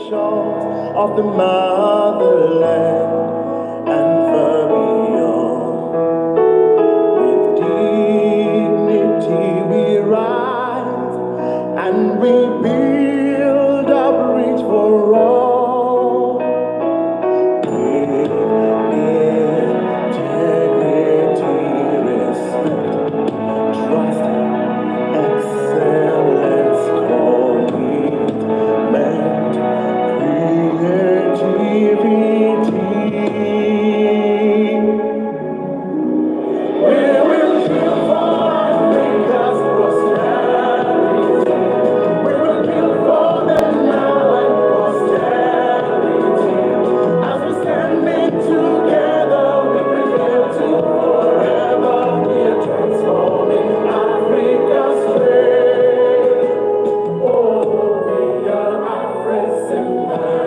shores of the motherland and far beyond. With dignity we rise and we build a bridge for all. With integrity, respect, trust, excellence, commitment, creativity. We will build for Africa's prosperity. We will build for them now and posterity. As we standing together, we prepare to forever. We are transforming Africa's way. Oh, we are AfreximBank.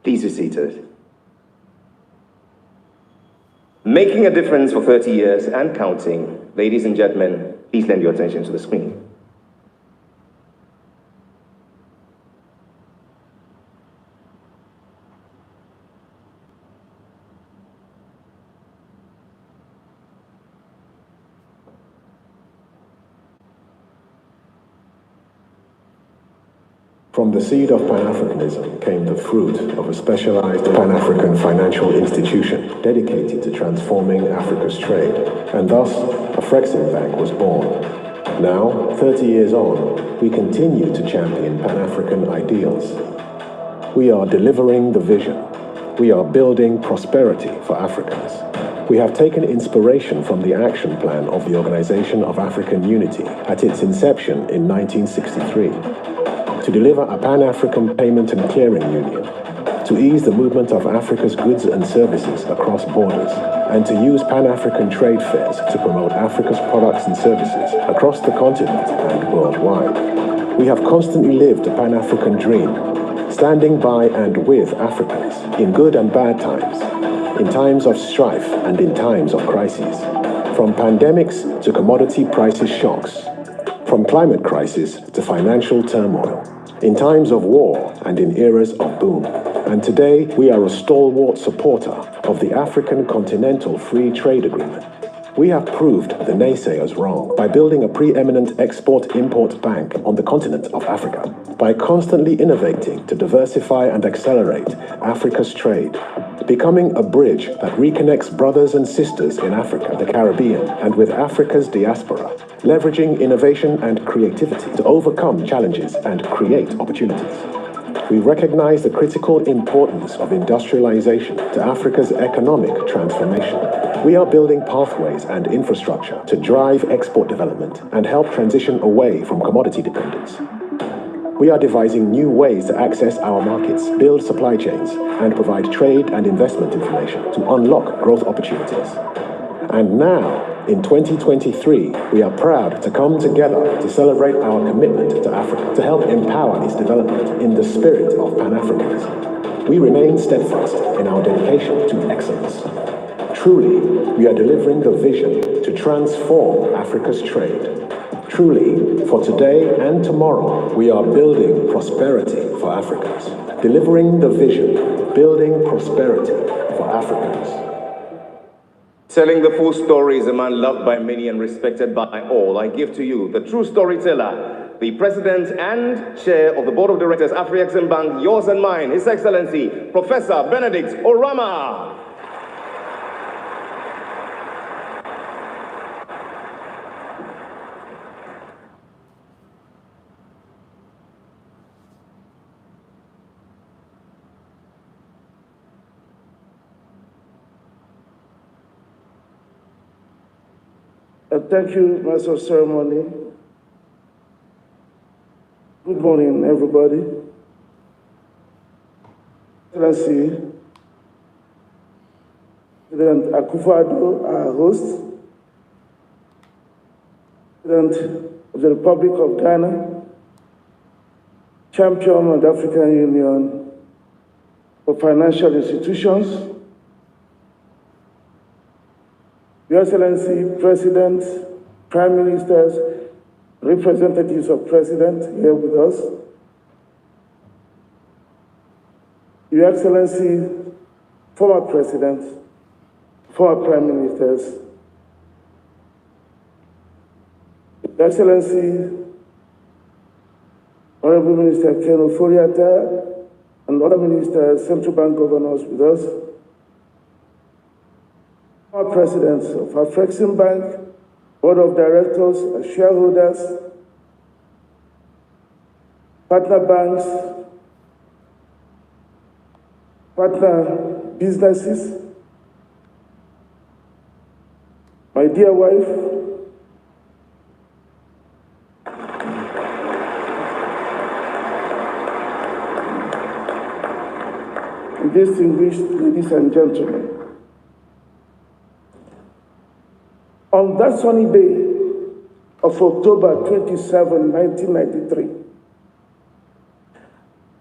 Please be seated. Making a difference for 30 years and counting. Ladies and gentlemen, please lend your attention to the screen. From the seed of Pan-Africanism came the fruit of a specialized Pan-African financial institution dedicated to transforming Africa's trade, and thus AfreximBank was born. Now, 30 years on, we continue to champion Pan-African ideals. We are delivering the vision. We are building prosperity for Africans. We have taken inspiration from the action plan of the Organization of African Unity at its inception in 1963. To deliver a Pan-African payment and clearing union, to ease the movement of Africa's goods and services across borders, and to use Pan-African trade fairs to promote Africa's products and services across the continent and worldwide. We have constantly lived a Pan-African dream, standing by and with Africans in good and bad times, in times of strife and in times of crises, from pandemics to commodity prices shocks, from climate crisis to financial turmoil, in times of war and in eras of boom. And today, we are a stalwart supporter of the African Continental Free Trade Agreement. We have proved the naysayers wrong by building a preeminent export-import bank on the continent of Africa, by constantly innovating to diversify and accelerate Africa's trade, becoming a bridge that reconnects brothers and sisters in Africa, the Caribbean, and with Africa's diaspora, leveraging innovation and creativity to overcome challenges and create opportunities. We recognize the critical importance of industrialization to Africa's economic transformation, We are building pathways and infrastructure to drive export development and help transition away from commodity dependence. We are devising new ways to access our markets, build supply chains, and provide trade and investment information to unlock growth opportunities. And now, in 2023, we are proud to come together to celebrate our commitment to Africa, to help empower its development in the spirit of Pan-Africanism. We remain steadfast in our dedication to excellence. Truly, we are delivering the vision to transform Africa's trade. Truly, for today and tomorrow, we are building prosperity for Africans. Delivering the vision, building prosperity for Africans. Telling the full story is a man loved by many and respected by all. I give to you the true storyteller, the President and Chair of the Board of Directors, AfreximBank, yours and mine, His Excellency, Professor Benedict Orama. Thank you, Master of Ceremony. Good morning, everybody. Excellency, President Akufo-Addo, our host, President of the Republic of Ghana, Champion of the African Union for Financial Institutions, Your Excellency, President, Prime Ministers, representatives of President here with us, Your Excellency, former President, former Prime Ministers, Your Excellency, Honorable Minister Ken Ofori-Atta, and other ministers, central bank governors with us, our presidents of AfreximBank, board of directors, and shareholders, partner banks, partner businesses, my dear wife, distinguished ladies and gentlemen. On that sunny day of October 27, 1993,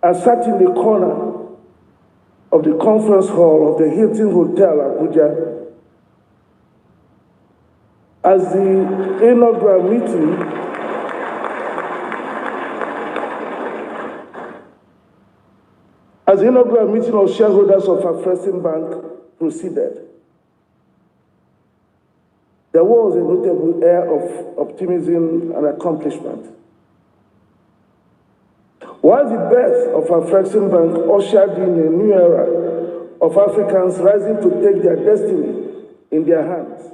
I sat in the corner of the conference hall of the Hilton Hotel, Abuja, as the inaugural meeting of shareholders of AfreximBank proceeded. There was a notable air of optimism and accomplishment. While the birth of AfreximBank ushered in a new era of Africans rising to take their destiny in their hands,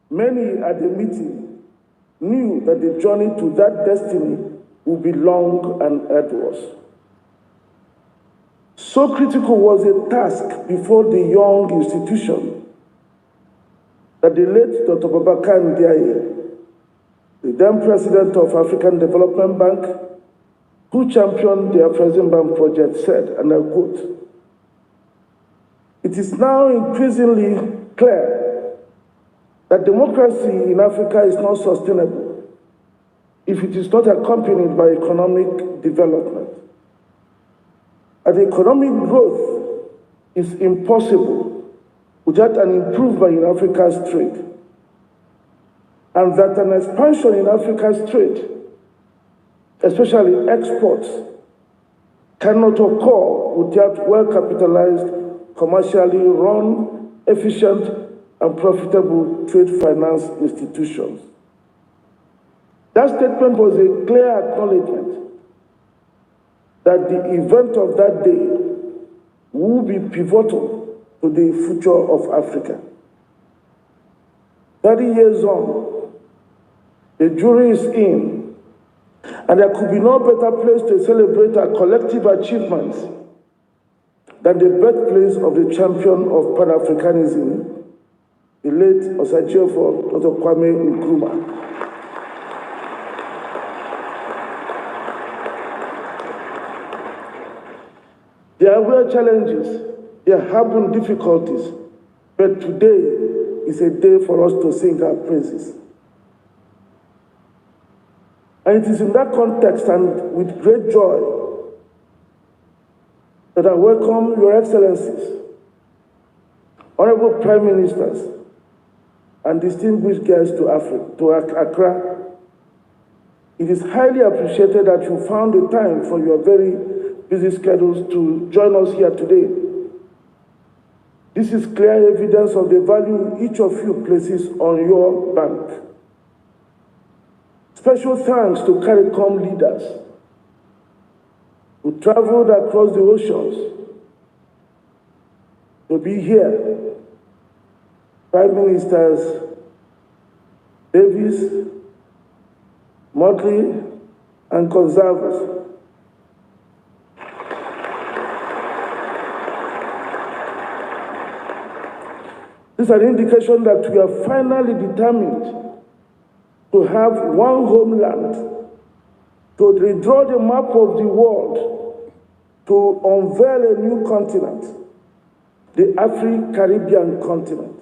many at the meeting knew that the journey to that destiny would be long and arduous. So critical was the task before the young institution that the late Dr. Babakar Ndiaye, the then president of African Development Bank, who championed the AfreximBank project, said, and I quote, "It is now increasingly clear that democracy in Africa is not sustainable if it is not accompanied by economic development. And economic growth is impossible without an improvement in Africa's trade, and that an expansion in Africa's trade, especially exports, cannot occur without well-capitalized, commercially run, efficient, and profitable trade finance institutions." That statement was a clear acknowledgement that the event of that day will be pivotal to the future of Africa. 30 years on, the jury is in, and there could be no better place to celebrate our collective achievements than the birthplace of the champion of Pan-Africanism, the late Osagyefo Dr. Kwame Nkrumah. There were challenges, there have been difficulties, but today is a day for us to sing our praises. And it is in that context and with great joy that I welcome Your Excellencies, Honorable Prime Ministers, and distinguished guests to Accra. It is highly appreciated that you found the time for your very busy schedules to join us here today. This is clear evidence of the value each of you places on your bank. Special thanks to CARICOM leaders who traveled across the oceans to be here. Prime Ministers Davis, Motley, and Gonzalez. This is an indication that we are finally determined to have one homeland, to redraw the map of the world, to unveil a new continent, the Afro-Caribbean continent.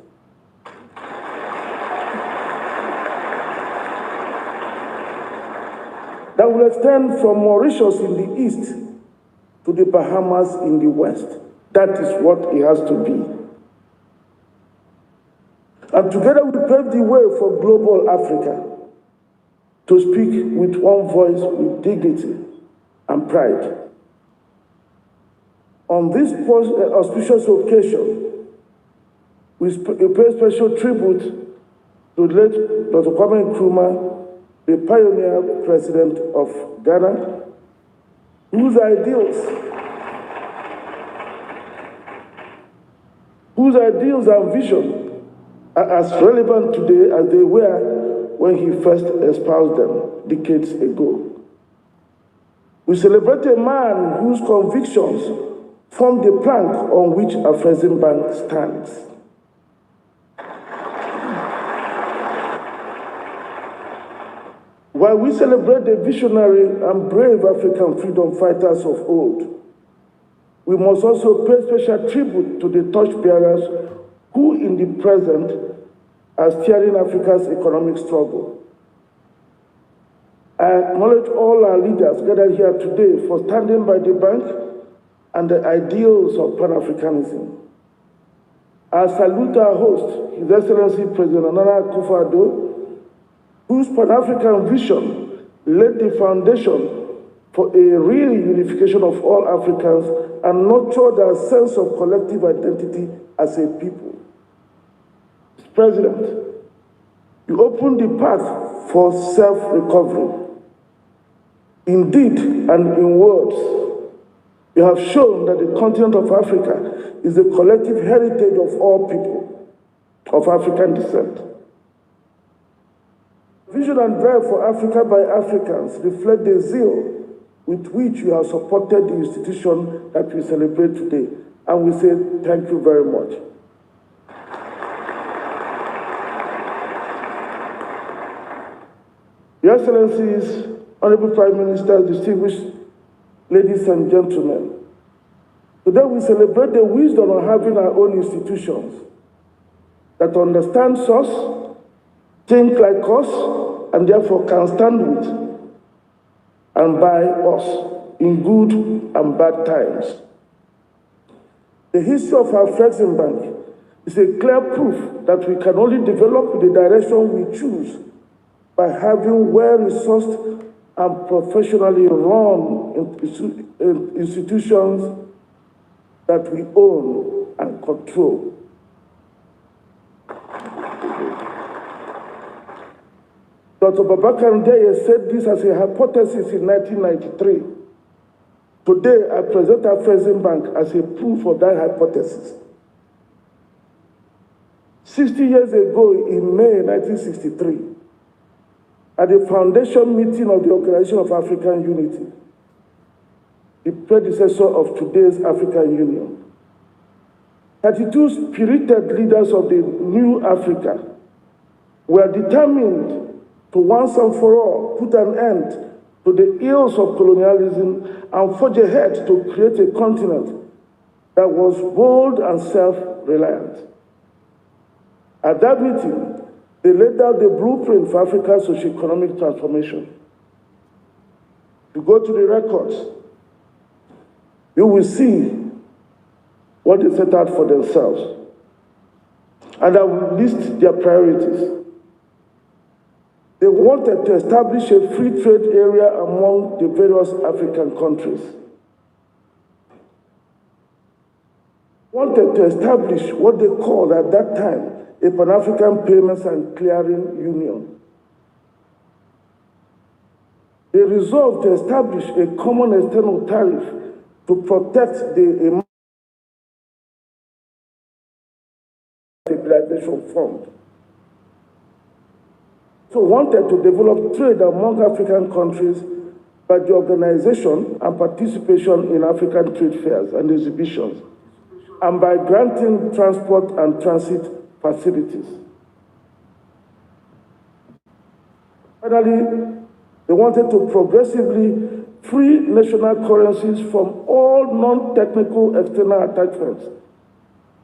That will extend from Mauritius in the east to the Bahamas in the west. That is what it has to be. And together we pave the way for global Africa to speak with one voice with dignity and pride. On this auspicious occasion, we pay special tribute to the late Dr. Kwame Nkrumah, the pioneer president of Ghana, whose ideals and vision are as relevant today as they were when he first espoused them decades ago. We celebrate a man whose convictions form the plank on which AfreximBank stands. While we celebrate the visionary and brave African freedom fighters of old, we must also pay special tribute to the torchbearers who in the present are steering Africa's economic struggle. I acknowledge all our leaders gathered here today for standing by the bank and the ideals of Pan-Africanism. I salute our host, His Excellency President Nana Akufo-Addo, whose Pan-African vision laid the foundation for a real unification of all Africans and nurtured our sense of collective identity as a people. Mr. President, you opened the path for self-recovery. Indeed, and in words, you have shown that the continent of Africa is the collective heritage of all people of African descent. Vision and drive for Africa by Africans reflect the zeal with which you have supported the institution that we celebrate today. And we say thank you very much. Your Excellencies, Honorable Prime Minister, distinguished ladies and gentlemen, today we celebrate the wisdom of having our own institutions that understand us, think like us, and therefore can stand with and by us in good and bad times. The history of AfreximBank is a clear proof that we can only develop the direction we choose by having well-resourced and professionally run institutions that we own and control. Dr. Babakar Ndeye said this as a hypothesis in 1993. Today, I present AfreximBank as a proof of that hypothesis. 60 years ago, in May 1963, at the foundation meeting of the Organization of African Unity, the predecessor of today's African Union, 32 spirited leaders of the new Africa were determined to once and for all put an end to the ills of colonialism and forge ahead to create a continent that was bold and self-reliant. At that meeting, they laid out the blueprint for Africa's socio-economic transformation. If you go to the records, you will see what they set out for themselves. And I will list their priorities. They wanted to establish a free trade area among the various African countries. Wanted to establish what they called at that time a Pan-African Payments and Clearing Union. They resolved to establish a common external tariff to protect the stabilization fund. So wanted to develop trade among African countries by the organization and participation in African trade fairs and exhibitions, and by granting transport and transit facilities. Finally, they wanted to progressively free national currencies from all non-technical external attachments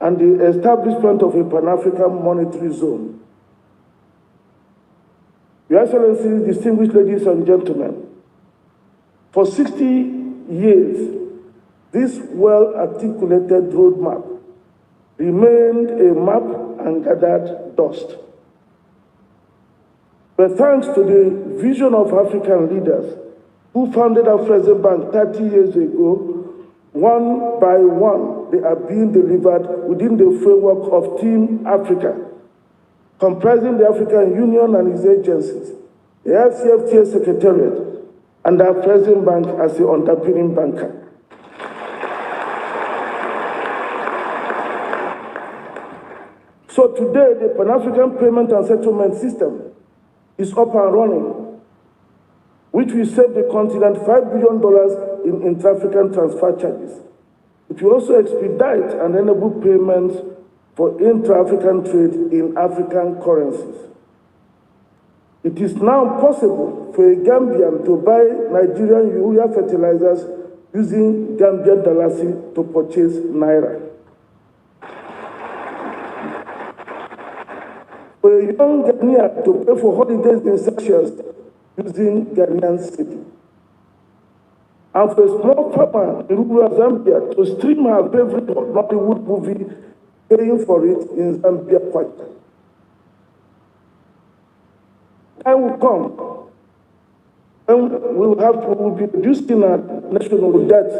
and the establishment of a Pan-African monetary zone. Your Excellencies, distinguished ladies and gentlemen, for 60 years, this well-articulated roadmap remained a map and gathered dust. But thanks to the vision of African leaders who founded AfreximBank 30 years ago, one by one, they are being delivered within the framework of Team Africa, comprising the African Union and its agencies, the FCFTA Secretariat, and the AfreximBank as the underpinning banker. So today, the Pan-African Payment and Settlement System is up and running, which will save the continent $5 billion in intra-African transfer charges. It will also expedite and enable payments for intra-African trade in African currencies. It is now possible for a Gambian to buy Nigerian urea fertilizers using Gambian dalasi to purchase naira. For a young Ghanaian to pay for holidays in Seychelles using Ghanaian cedi. And for a small farmer in rural Zambia to stream her favorite Nollywood movie, paying for it in Zambia Kwacha. Time will come when we will be reducing our national debt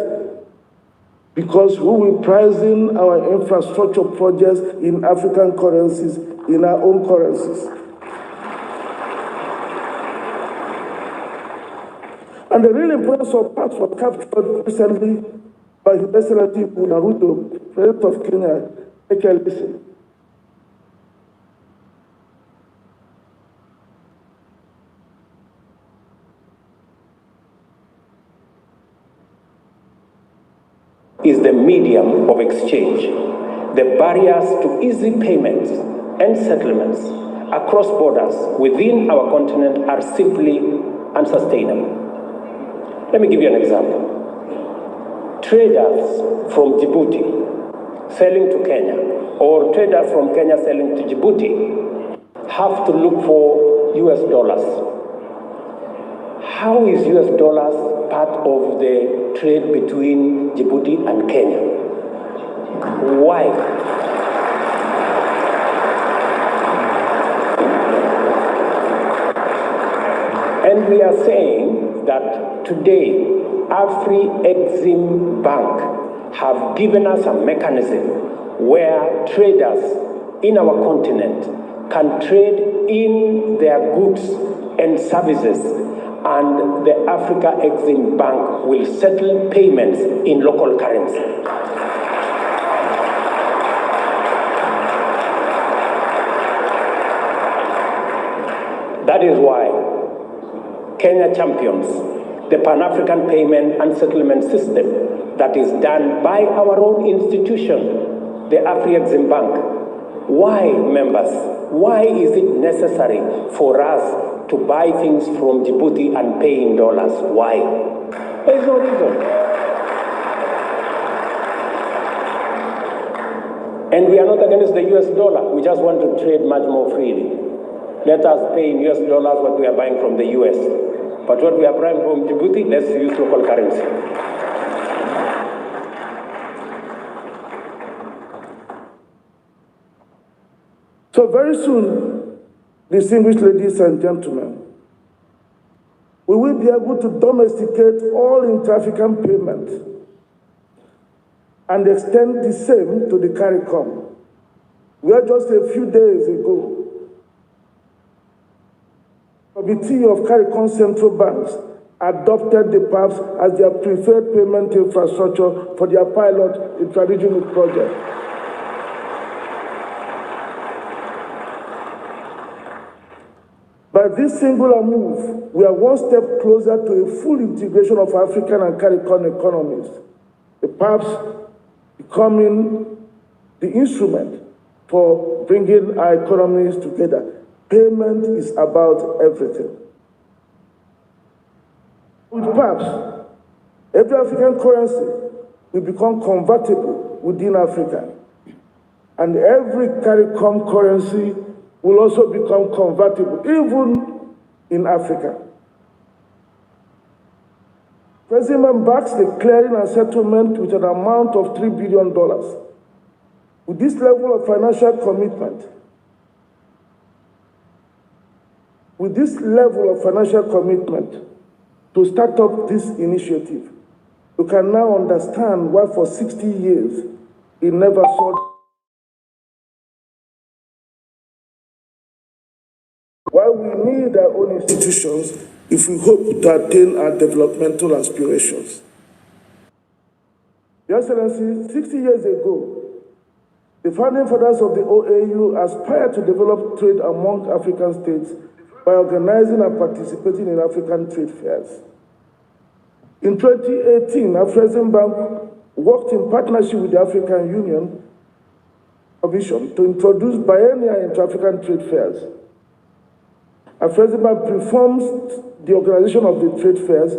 because we will be pricing our infrastructure projects in African currencies, in our own currencies. And the real importance of parts was captured recently by His Excellency Naruto, President of Kenya. Take a listen. Is the medium of exchange. The barriers to easy payments and settlements across borders within our continent are simply unsustainable. Let me give you an example. Traders from Djibouti selling to Kenya, or traders from Kenya selling to Djibouti, have to look for US dollars. How is US dollars part of the trade between Djibouti and Kenya? Why? And we are saying that today, AfreximBank have given us a mechanism where traders in our continent can trade in their goods and services, and the AfreximBank will settle payments in local currency. That is why Kenya champions the Pan-African Payment and Settlement System that is done by our own institution, the AfreximBank. Why, members? Why is it necessary for us to buy things from Djibouti and pay in dollars? Why? There's no reason. And we are not against the US dollar. We just want to trade much more freely. Let us pay in US dollars what we are buying from the US. But what we are buying from Djibouti, let's use local currency. So very soon, distinguished ladies and gentlemen, we will be able to domesticate all intra-African payments and extend the same to the CARICOM, where just a few days ago, the Committee of CARICOM Central Banks adopted the PAPs as their preferred payment infrastructure for their pilot intra-regional project. By this singular move, we are one step closer to a full integration of African and CARICOM economies, the PAPs becoming the instrument for bringing our economies together. Payment is about everything. With PAPs, every African currency will become convertible within Africa, and every CARICOM currency will also become convertible, even in Africa. President backs the clearing and settlement with an amount of $3 billion. With this level of financial commitment, to start up this initiative, you can now understand why for 60 years it never saw. Why we need our own institutions if we hope to attain our developmental aspirations. Your Excellency, 60 years ago, the founding fathers of the OAU aspired to develop trade among African states by organizing and participating in African trade fairs. In 2018, AfreximBank worked in partnership with the African Union Commission to introduce biennial inter-African trade fairs. AfreximBank performs the organization of the trade fairs,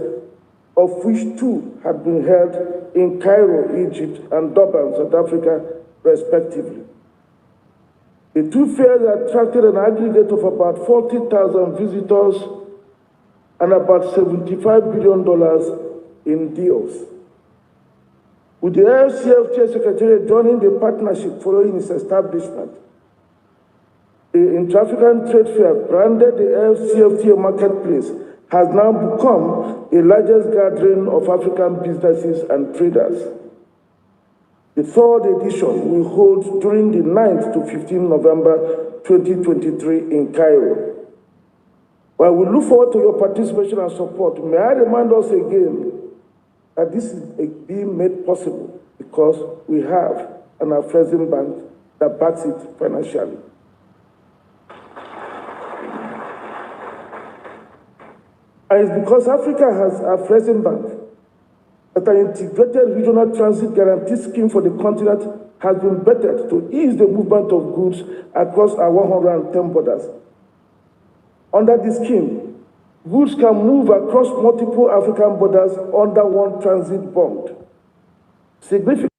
of which 2 had been held in Cairo, Egypt, and Durban, South Africa, respectively. The 2 fairs attracted an aggregate of about 40,000 visitors and about $75 billion in deals. With the AFCFTA Secretariat joining the partnership following its establishment, the Intra-African Trade Fair, branded the AFCFTA Marketplace, has now become the largest gathering of African businesses and traders. The 3rd edition will hold during the 9th to 15th November 2023 in Cairo. While we look forward to your participation and support, may I remind us again that this is being made possible because we have an AfreximBank that backs it financially. And it's because Africa has AfreximBank that an integrated regional transit guarantee scheme for the continent has been bettered to ease the movement of goods across our 110 borders. Under the scheme, goods can move across multiple African borders under one transit bond. Significant